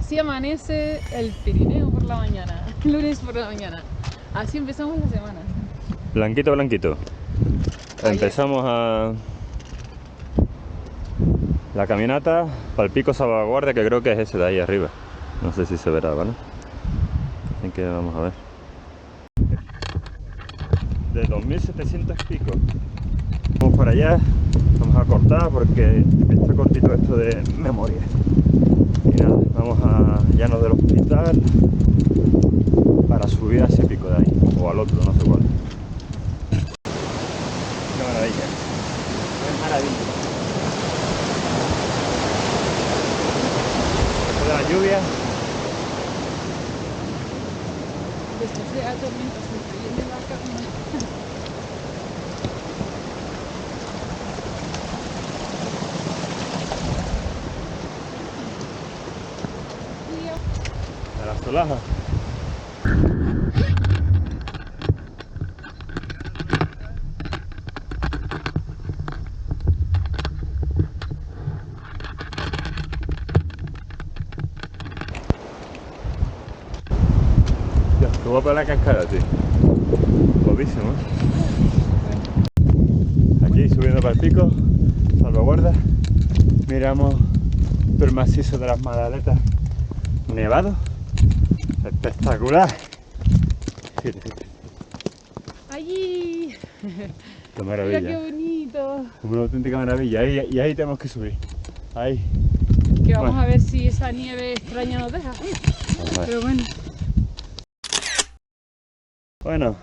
Así amanece el Pirineo por la mañana, lunes por la mañana. Así empezamos la semana. Blanquito, blanquito. Empezamos la caminata para el pico Salvaguardia, que creo que es ese de ahí arriba. No sé si se verá, ¿vale? Así que vamos a ver. De 2700 picos. Vamos para allá, vamos a cortar porque está cortito esto de memoria. Y nada, vamos a llanos del hospital para subir a ese pico de ahí, o al otro, no sé cuál. Qué maravilla, qué maravilla. Después de la lluvia. Después de la tormenta se viene la calma. A la solaja. Dios, que guapa la cascada, tío. Guapísimo. Aquí subiendo para el pico, Salvaguarda. Miramos todo el macizo de las Madaletas nevado. Espectacular. ¡Allí! Qué maravilla. Mira qué bonito. Una auténtica maravilla. Y ahí tenemos que subir. Ahí. Que vamos Bueno. a ver si esa nieve extraña nos deja. Vamos a ver. Pero bueno. Bueno.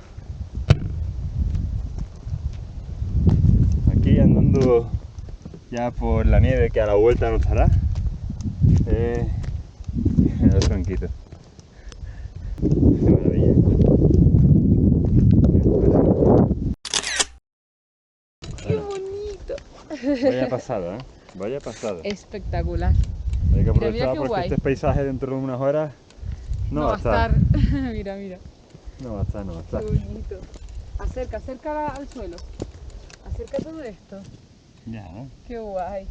Aquí andando ya por la nieve que a la vuelta no estará. El tronquito. Qué maravilla. ¡Qué bonito! Vaya pasada, ¿eh? Vaya pasada. Espectacular. Hay que Mira, aprovechar qué porque guay. este paisaje dentro de unas horas no va a estar. Mira, mira. No va a estar, no va a Qué estar. bonito. Acerca al suelo. Acerca todo esto. Ya, ¿no? Qué guay.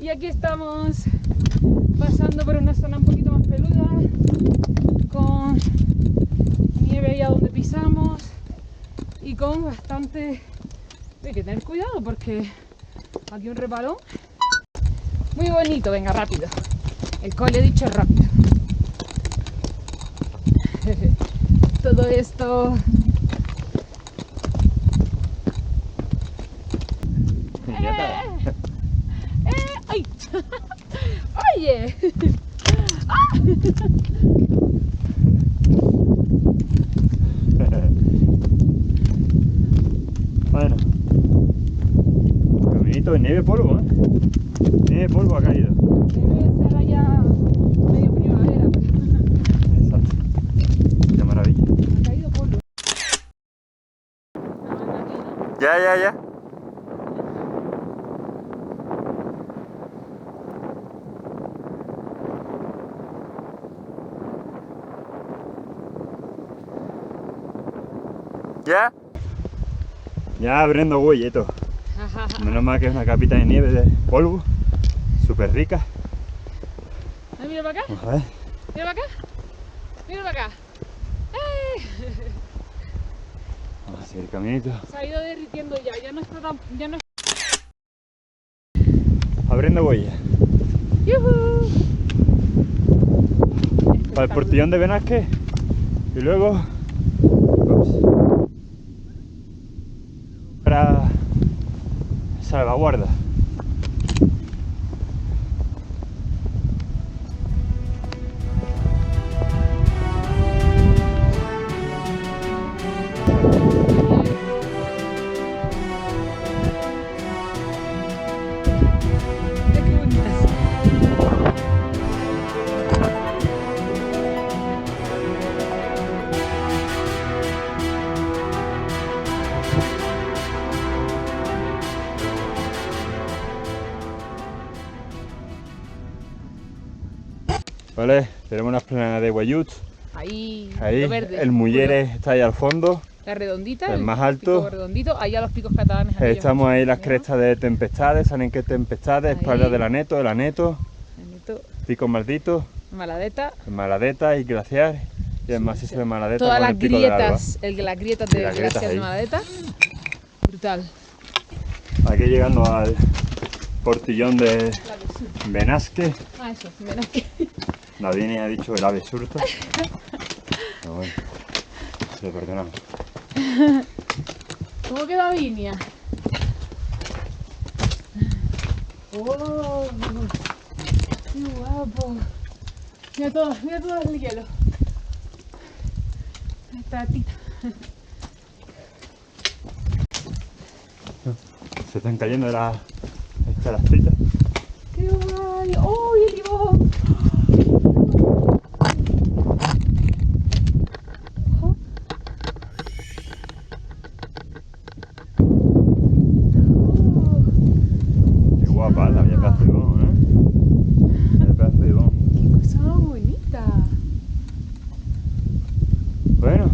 Y aquí estamos pasando por una zona un poquito más peluda, con nieve ahí a donde pisamos y con bastante... Hay que tener cuidado porque aquí un repalón. Muy bonito, venga, rápido. El cole he dicho rápido. Todo esto... ¡Ay! ¡Oye! Bueno. Caminito de nieve polvo, ¿eh? Nieve polvo ha caído. Debe ser allá medio primavera. Exacto. Qué maravilla. Ha caído polvo. Ya. ¿Ya? Ya abriendo huella y todo. Menos mal que es una capita de nieve de polvo. Súper rica. Ay, mira para acá. Vamos a ver. Mira para acá. Mira para acá. ¡Eh! Vamos a seguir caminito. Se ha ido derritiendo ya no está tan... Ya no... Abriendo huella. ¡Yujú! Para el portillón de Benasque. Y luego... Ups, para Salvaguarda. ¿Vale? Tenemos una esplanada de Guayuts. Ahí, Ahí, lo verde. el Mujeres está ahí al fondo. La redondita, el más pico alto. redondito, ahí a los picos catalanes. aquellos Estamos ahí las ¿no? crestas de Tempestades, ¿saben qué Tempestades? Ahí. Espalda del Aneto, el Aneto, Benito, Pico Maldito, Maladeta. el Maladeta y Glaciar. Y el Sí, macizo sí. de Maladeta Todas con las el Pico del Alba. grietas, las grietas Y del las grietas glaciar de ahí. Maladeta. Brutal. Aquí llegando al portillón de Benasque. Ah, eso, menos que. Nadine ha dicho el ave surta. Pero bueno, se lo perdonamos. ¿Cómo queda Vinia? ¡Oh! ¡Qué guapo! Mira todo el hielo. Esta tita. Se están cayendo las escalastitas. ¡Qué guay! ¡Oh, y el limón! Ojo. Oh, Qué guapa, la había pedazo de limón, ¿eh? El pedazo de limón. ¡qué cosa más bonita! Bueno.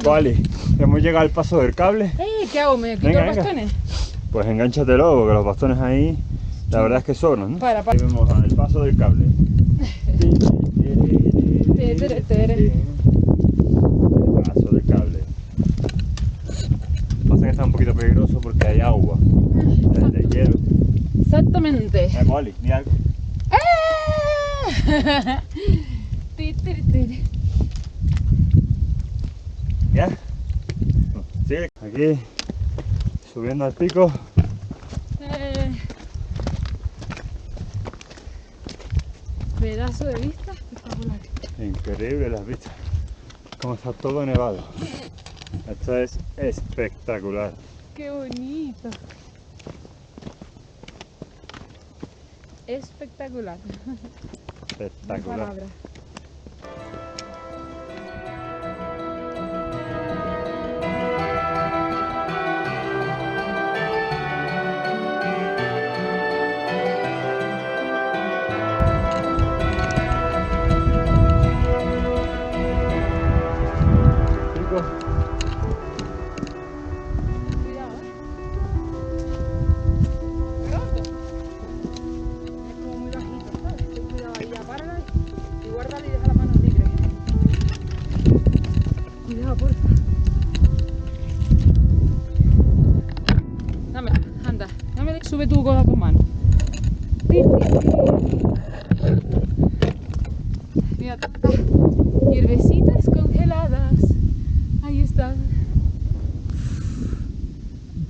Koali, hemos llegado al paso del cable. ¿Qué hago? ¿Me quito Venga, los venga. bastones? Pues enganchatelo, porque los bastones ahí, la verdad es que sobran, ¿no? Para. Aquí vemos al paso del cable. Paso del cable. Pasa que está un poquito peligroso porque hay agua, de hielo. Exactamente. Mira, Koali, mira algo. Ti, ti, ti. Ya. Sigue. Aquí, subiendo al pico. Pedazo de vista espectacular. Increíble las vistas. Como está todo nevado. Esto es espectacular. Qué bonito. Espectacular. No hay Espectacular. palabras. Pico. Cuidado, Pronto. Es como muy bajito, ¿sabes? Ten cuidado ahí, apárala y guárdala y deja las manos libres, ¿eh? Cuidado, porfa. Dame, anda, dame, sube tú con las dos manos. Ti, ti, ti. Mira, hierbecitas congeladas. Ahí están.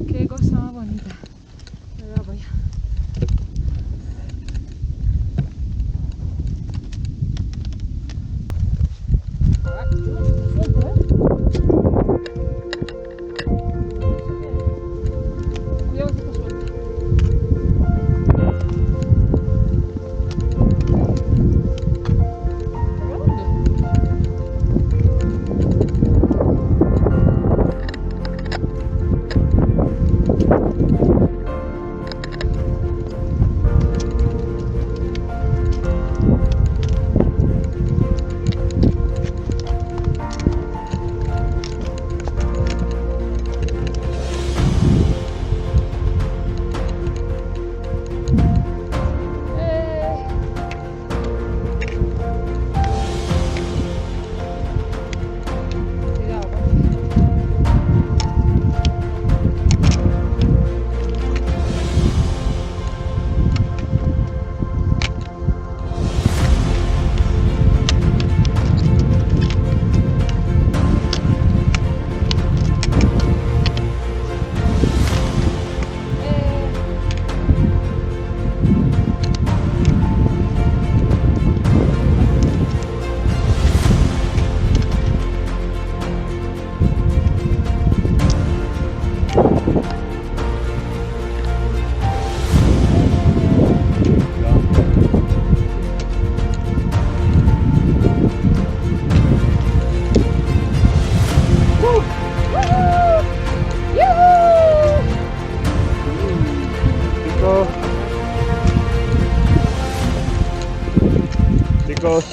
Qué cosa más bonita. Me voy a apoyar. Ah, suelto, ¿eh? Cuidado que está suelta. ¿Está grabando?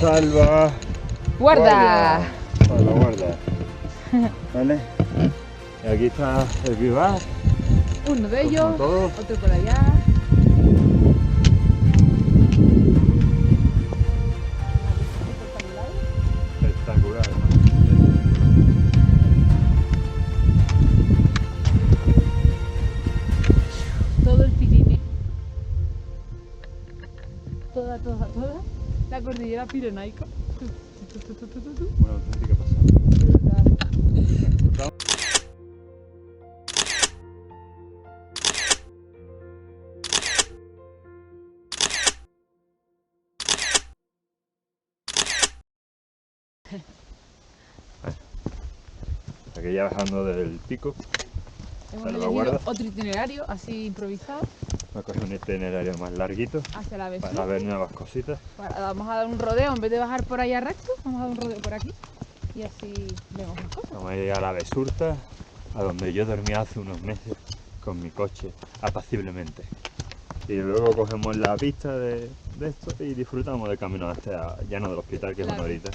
salva. ¡Guarda! Salvaguarda. ¿Vale? Y aquí está el vivar. Uno de Como ellos, todo. otro por allá. Espectacular, ¿no? Todo el Pirineo. Toda la cordillera pirenaica. Una auténtica pasada. Aquí ya bajando del pico, Hemos salvaguarda. elegido otro itinerario así improvisado Me coge un itinerario más larguito hacia la Vesubio. para ver nuevas cositas. Vamos a dar un rodeo, en vez de bajar por allá recto, vamos a dar un rodeo por aquí y así vemos más cosas. Vamos a llegar a la Besurta, a donde yo dormía hace unos meses con mi coche, apaciblemente. Y luego cogemos la pista de esto y disfrutamos del camino hasta Llano del Hospital, que es Claro. una horita.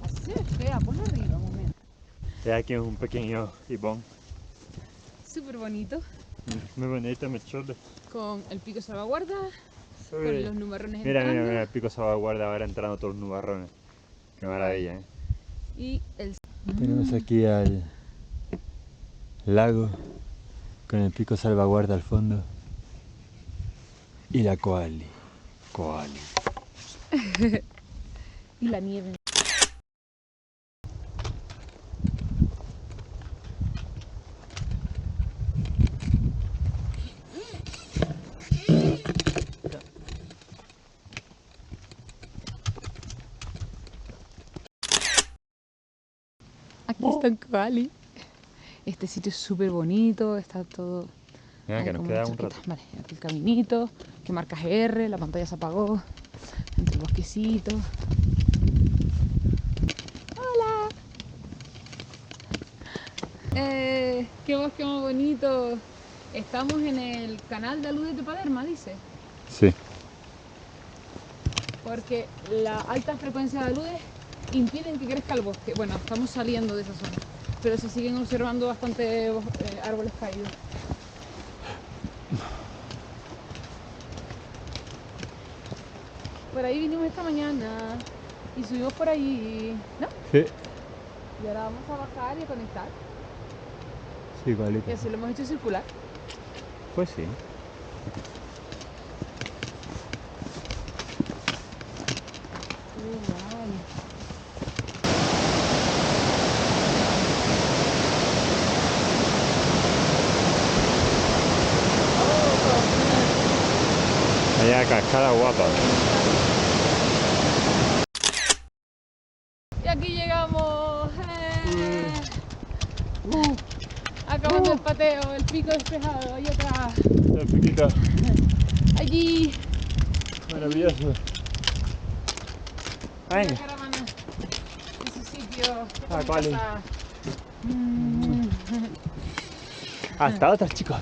Así se ve fea, ponlo arriba un momento. Y aquí es un pequeño ibón, Súper bonito, muy bonito, me chole. con el pico salvaguarda, con los nubarrones Mira, entrando mira, el pico salvaguarda ahora entrando todos los nubarrones. Qué maravilla, ¿eh? y el... Tenemos aquí al lago con el pico salvaguarda al fondo y la koali. y la nieve. Aquí está en Koali. Este sitio es súper bonito, está todo... Mira, ahí que nos como queda unas un rato. chaquetas. Vale, aquí el caminito, que marca GR, la pantalla se apagó, entre el bosquecito. ¡Hola! ¡Qué bosque más bonito! Estamos en el canal de aludes de Palerma, dice. Sí. Porque la alta frecuencia de aludes impiden que crezca el bosque. Bueno, estamos saliendo de esa zona, pero se siguen observando bastante árboles caídos. Por ahí vinimos esta mañana y subimos por ahí, ¿no? Sí. Y ahora vamos a bajar y a conectar. Sí, igualito. Y así lo hemos hecho circular. Pues sí. Qué guay. Allá cascada guapa. Y aquí llegamos. Acabando el pateo, el pico despejado, ahí atrás. El piquito. Allí. Maravilloso. La Venga. caravana. Ese sitio. Ah, Koali. Casa. Hasta otra, chicos.